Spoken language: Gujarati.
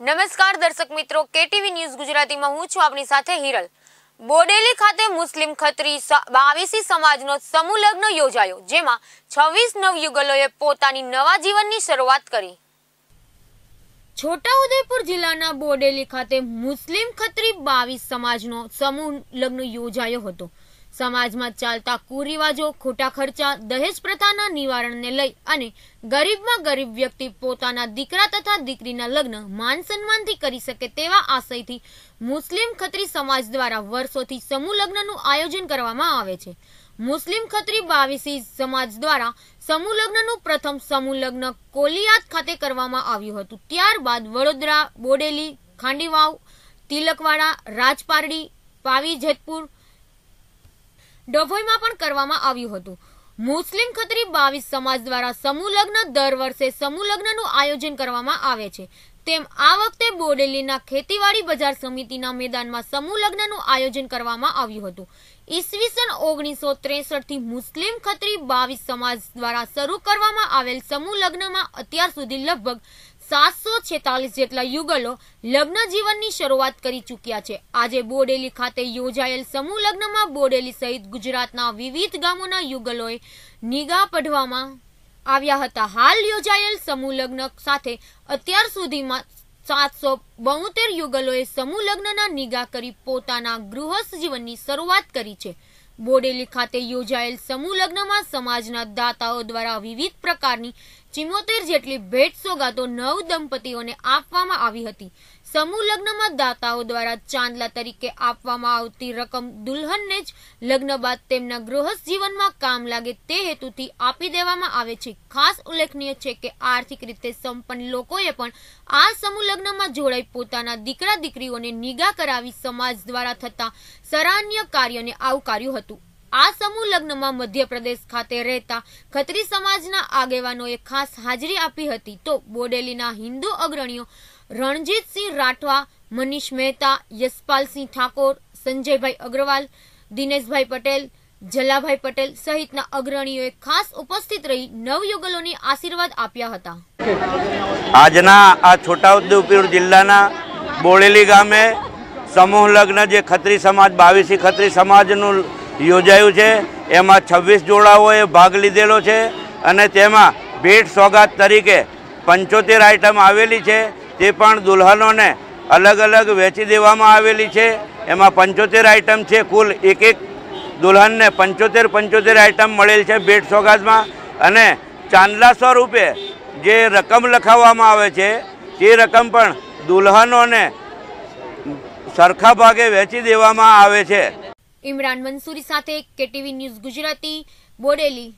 નમસ્કાર દર્શક મિત્રો, કેટીવી ન્યૂઝ ગુજરાતીમાં હું છું આપની સાથે હિરલ। બોડેલી ખાતે મુસ્લિમ ખત્રી 22 સમાજનો સમૂહ લગ્ન યોજાયો, જેમાં 26 નવયુગલોએ પોતાની નવા જીવનની શરૂઆત કરી। છોટાઉદેપુર જિલ્લાના બોડેલી ખાતે મુસ્લિમ ખત્રી 22 સમાજનો સમૂહ લગ્ન યોજાયો હતો। સમાજમાં ચાલતા કુરિવાજો, ખોટા ખર્ચા, દહેજ પ્રથાના નિવારણને લઈ અને ગરીબમાં ગરીબ વ્યક્તિ પોતાના દીકરા તથા દીકરીના લગ્ન માન સન્માનથી કરી શકે તેવા આશયથી મુસ્લિમ ખત્રી સમાજ દ્વારા વર્ષોથી સમૂહ લગ્નનું આયોજન કરવામાં આવે છે। મુસ્લિમ ખત્રી 22 સમાજ દ્વારા સમૂહ લગ્નનું પ્રથમ સમૂહ લગ્ન કોલિયાદ ખાતે કરવામાં આવ્યું હતું। ત્યારબાદ વડોદરા, બોડેલી, ખાંડીવાવ, તિલકવાડા, રાજપારડી, પાવી જેતપુર, ડભોઈમાં પણ કરવામાં આવ્યું હતું। મુસ્લિમ ખત્રી 22 સમાજ દ્વારા સમૂહ લગ્ન દર વર્ષે સમૂહ લગ્નનું આયોજન કરવામાં આવે છે, તેમ આ વખતે બોડેલીના ખેતીવાડી બજાર સમિતિના મેદાનમાં સમૂહ લગ્નનું આયોજન કરવામાં આવ્યું હતું। ઈસવીસન 1963 થી મુસ્લિમ ખત્રી 22 સમાજ દ્વારા શરૂ કરવામાં આવેલ સમૂહ લગ્નમાં અત્યાર સુધી લગભગ 746 જેટલા યુગલો લગ્ન જીવનની શરૂઆત કરી ચૂક્યા છે। આજે બોડેલી ખાતે યોજાયેલ સમૂહ લગ્નમાં બોડેલી સહિત ગુજરાતના વિવિધ ગામોના યુગલોએ નિગાહ પઢવામાં આવ્યા હતા। હાલ યોજાયેલ સમૂહ લગ્ન સાથે અત્યાર સુધીમાં 772 યુગલોએ સમૂહ લગ્નના નિગાહ કરી પોતાના ગૃહસ્થ જીવનની શરૂઆત કરી છે। બોડેલી ખાતે યોજાયેલ સમૂહ લગ્નમાં સમાજના દાતાઓ દ્વારા વિવિધ પ્રકારની 74 જેટલી ભેટ સોગાતો નવ દંપતીઓને આપવામાં આવી હતી। સમૂહ લગ્નમાં દાતાઓ દ્વારા ચાંદલા તરીકે આપવામાં આવતી રકમ દુલ્હનને જ લગ્ન બાદ તેમના ગૃહસ્થ જીવનમાં કામ લાગે તે હેતુથી આપી દેવામાં આવે છે। ખાસ ઉલ્લેખનીય છે કે આર્થિક રીતે સંપન્ન લોકોએ પણ આ સમૂહ લગ્નમાં જોડાઈ પોતાના દીકરા દીકરીઓને નિગાહ કરાવી સમાજ દ્વારા થતા સરાહનીય કાર્યોને આવકાર્યું હતું। આ સમૂહ લગ્નમાં મધ્યપ્રદેશ ખાતે રહેતા ખત્રી સમાજના આગેવાનોએ ખાસ હાજરી આપી હતી, તો બોડેલીના હિન્દુ અગ્રણીઓ રણજીતસિંહ રાઠવા, મનીષ મહેતા, યશપાલસિંહ ઠાકોર, સંજયભાઈ અગ્રવાલ, દિનેશભાઈ પટેલ, જલાભાઈ પટેલ સહિતના અગ્રણીઓએ ખાસ ઉપસ્થિત રહી નવયુગલોને આશીર્વાદ આપ્યા હતા। આજના આ છોટાઉદેપુર જિલ્લાના બોડેલી ગામે સમૂહ લગ્ન જે ખત્રી સમાજ 22 ખત્રી સમાજનું યોજાયું છે, એમાં 26 જોડાઓએ ભાગ લીધેલો છે અને તેમાં ભેટ સોગાત તરીકે 75 આઈટમ આવેલી છે, તે પણ દુલ્હનોને અલગ અલગ વેચી દેવામાં આવેલી છે। એમાં 75 આઈટમ છે, કુલ એક દુલ્હનને 75 આઈટમ મળેલ છે ભેટ સોગાદમાં, અને ચાંદલા સ્વરૂપે જે રકમ લખાવવામાં આવે છે તે રકમ પણ દુલ્હનોને સરખા ભાગે વેચી દેવામાં આવે છે। ઇમરાન મંસૂરી સાથે કેટીવી ન્યૂઝ ગુજરાતી, બોડેલી।